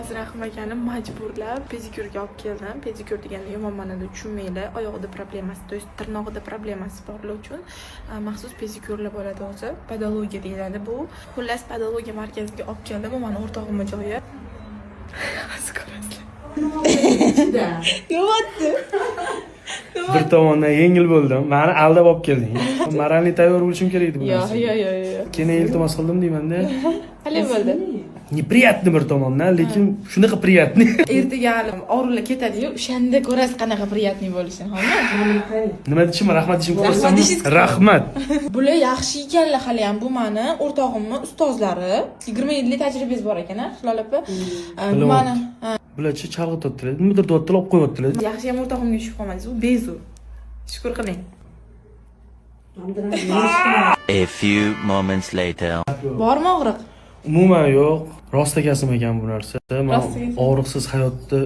Hozir Rahim akani majburlab pedikurga olib keldim. Pedikur deganda yomon ma'noda tushunmanglar. Oyog'ida problemasi, to есть tirnog'ida problemasi borlar uchun maxsus pedikurlar bo'ladi o'zi. Podologiya deyiladi bu. Xullas podologiya markaziga olib keldim. Bu meni o'rtog'imning joyi. Nima Bir tomondan yengil bo'ldim. Meni aldab olib kelding. Moralniy tayyor bo'lishim kerak edi bu narsa. Yo'q. Keyin iltimos qildim deyman-da. Qalay bo'ldi? Неприятный bir tomondan, lekin shunaqa приятный. Ertaga og'riqlar ketadi-yu, o'shanda ko'rasiz qanaqa приятный bo'lishini, xo'pmi? Nima deyishim, rahmat deyishim Rahmat deyishingiz kerak. Rahmat. Bular yaxshi ekanlar hali ham. Bu meni o'rtog'imni ustozlari. 20 yillik tajribasi bor ekan, Hilol opa. Bu meni Bularchi chalg'itibdilar. Nimadir deyaptilar, olib qo'yaptilar. yaxshi ham o'rtog'imga tushib qolmadingiz. U bezu. Shukr qiling. A few moments later. Bormi og'riq? Umuman yo'q. Rostakasim ekan bu narsa. Men Rostakasim. og'riqsiz hayotda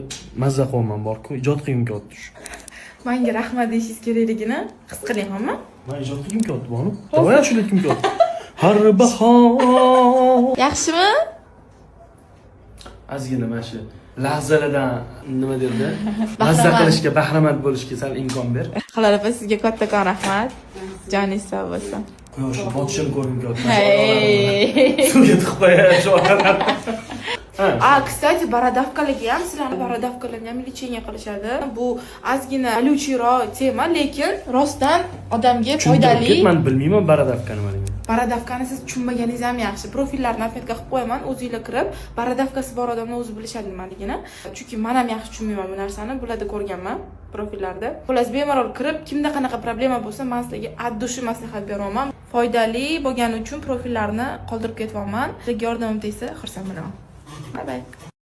mazza qilaman bor-ku, ijod qilgim kelyapti shu. Menga rahmat deyishingiz kerakligini his qiling, xo'pmi? Men ijod qilgim kelyapti, buni. Davay shu aytgim kelyapti. Har bahor. Yaxshimi? Ozgina mana shu lahzalardan nima derdi? Mazza qilishga, bahramand bo'lishga sal imkon ber. Hilol opa, sizga kattakon rahmat. Joningiz sog' bo'lsin. Quyoshni botishini ko'rgim kelyapti. Hey. Suvga tiqib qo'yadi. Kстати, borodavkalarga ham sizlarni borodavkalarni ham lecheniya qilishadi. Bu ozgina oluvchiroq tema, lekin rostdan odamga foydali. Men bilmayman borodavka nimaligini. Borodavkani siz tushunmaganingiz ham yaxshi. Profillarni afetga qilib qo'yaman, o'zingizlar kirib, borodavkasi bor odamlar o'zi bilishadi nimaligini. Chunki men ham yaxshi tushunmayman bu narsani, bularda ko'rganman profillarda. Xullas, bemalol kirib, kimda qanaqa problema bo'lsa, men sizlarga addushi maslahat beraman. Foydali bo'lgani uchun profillarni qoldirib ketyapman. Sizlarga yordamim tegsa, xursand bo'laman. Bye bye.